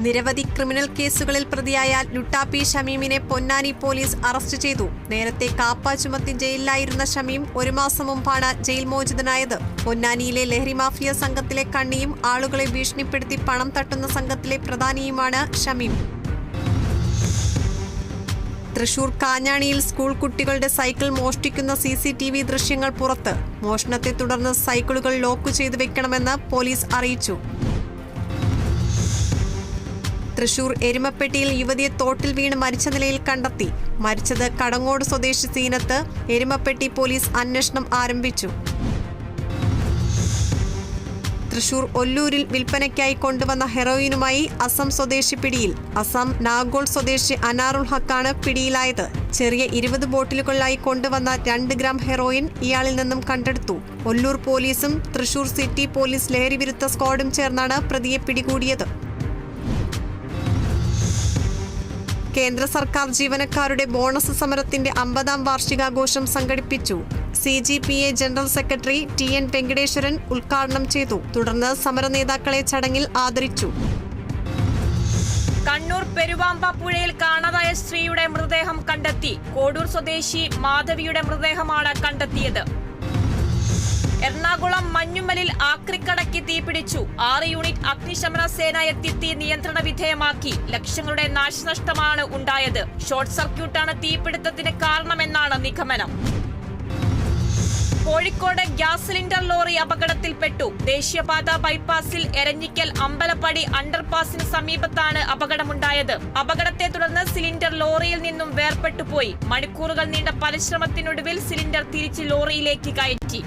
നിരവധി ക്രിമിനൽ കേസുകളിൽ പ്രതിയായ ലുട്ടാപ്പി ഷമീമിനെ പൊന്നാനി പോലീസ് അറസ്റ്റ് ചെയ്തു. നേരത്തെ കാപ്പ ചുമത്തി ജയിലിലായിരുന്ന ഷമീം 1 മാസം മുമ്പാണ് ജയിൽ മോചിതനായത്. പൊന്നാനിയിലെ ലഹരി മാഫിയ സംഘത്തിലെ കണ്ണിയും ആളുകളെ ഭീഷണിപ്പെടുത്തി പണം തട്ടുന്ന സംഘത്തിലെ പ്രധാനിയുമാണ് ഷമീം. തൃശൂർ കാഞ്ഞാണിയിൽ സ്കൂൾ കുട്ടികളുടെ സൈക്കിൾ മോഷ്ടിക്കുന്ന CCTV ദൃശ്യങ്ങൾ പുറത്ത്. മോഷണത്തെ തുടർന്ന് സൈക്കിളുകൾ ലോക്ക് ചെയ്തു വെക്കണമെന്ന് പോലീസ് അറിയിച്ചു. തൃശൂർ എരുമപ്പെട്ടിയിൽ യുവതിയെ തോട്ടിൽ വീണ് മരിച്ച നിലയിൽ കണ്ടെത്തി. മരിച്ചത് കടങ്ങോട് സ്വദേശി സീനത്ത്. എരുമപ്പെട്ടി പോലീസ് അന്വേഷണം ആരംഭിച്ചു. തൃശൂർ ഒല്ലൂരിൽ വിൽപ്പനയ്ക്കായി കൊണ്ടുവന്ന ഹെറോയിനുമായി അസം സ്വദേശി പിടിയിൽ. അസം നാഗോൾ സ്വദേശി അനാറുൽ ഹക്കാണ് പിടിയിലായത്. ചെറിയ 20 ബോട്ടിലുകളിലായി കൊണ്ടുവന്ന 2 ഗ്രാം ഹെറോയിൻ ഇയാളിൽ നിന്നും കണ്ടെടുത്തു. ഒല്ലൂർ പോലീസും തൃശൂർ സിറ്റി പോലീസ് ലഹരി വിരുദ്ധ സ്ക്വാഡും ചേർന്നാണ് പ്രതിയെ പിടികൂടിയത്. കേന്ദ്ര സർക്കാർ ജീവനക്കാരുടെ ബോണസ് സമരത്തിന്റെ 50ാം വാർഷികാഘോഷം സംഘടിപ്പിച്ചു. CGPA general secretary TN Venkateswaran ഉദ്ഘാടനം ചെയ്തു. തുടർന്ന് സമര നേതാക്കളെ ചടങ്ങിൽ ആദരിച്ചു. കണ്ണൂർ പെരുവാമ്പ പുഴയിൽ കാണാതായ സ്ത്രീയുടെ മൃതദേഹം കണ്ടെത്തി. കോഡൂർ സ്വദേശി മാധവിയുടെ മൃതദേഹമാണ് കണ്ടെത്തിയത്. എറണാകുളം മഞ്ഞുമലിൽ ആക്രിക്കടയ്ക്ക് തീപിടിച്ചു. 6 യൂണിറ്റ് അഗ്നിശമന സേന എത്തി തീ നിയന്ത്രണ വിധേയമാക്കി. ലക്ഷങ്ങളുടെ നാശനഷ്ടമാണ് ഉണ്ടായത്. ഷോർട്ട് സർക്യൂട്ടാണ് തീപിടുത്തത്തിന് കാരണമെന്നാണ് നിഗമനം. കോഴിക്കോട് ഗ്യാസ് സിലിണ്ടർ ലോറി അപകടത്തിൽപ്പെട്ടു. ദേശീയപാത ബൈപ്പാസിൽ എരഞ്ഞിക്കൽ അമ്പലപ്പടി അണ്ടർപാസിന് സമീപത്താണ് അപകടമുണ്ടായത്. അപകടത്തെ തുടർന്ന് സിലിണ്ടർ ലോറിയിൽ നിന്നും വേർപെട്ടുപോയി. മണിക്കൂറുകൾ നീണ്ട പരിശ്രമത്തിനൊടുവിൽ സിലിണ്ടർ തിരിച്ച് ലോറിയിലേക്ക് കയറ്റി.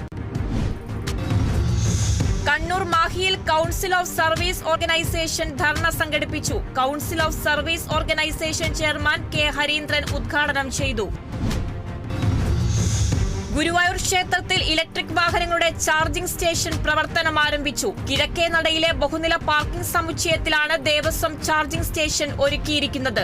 കണ്ണൂർ മാഹിയിൽ council of service organisation dharna സംഘടിപ്പിച്ചു. Council of service organisation chairman K Harindran ഉദ്ഘാടനം ചെയ്തു. ഗുരുവായൂർ ക്ഷേത്രത്തിൽ ഇലക്ട്രിക് വാഹനങ്ങളുടെ ചാർജിംഗ് സ്റ്റേഷൻ പ്രവർത്തനം ആരംഭിച്ചു. കിഴക്കേ നടയിലെ ബഹുനില പാർക്കിംഗ് സമുച്ചയത്തിലാണ് ദേവസ്വം ചാർജിംഗ് സ്റ്റേഷൻ ഒരുക്കിയിരിക്കുന്നത്.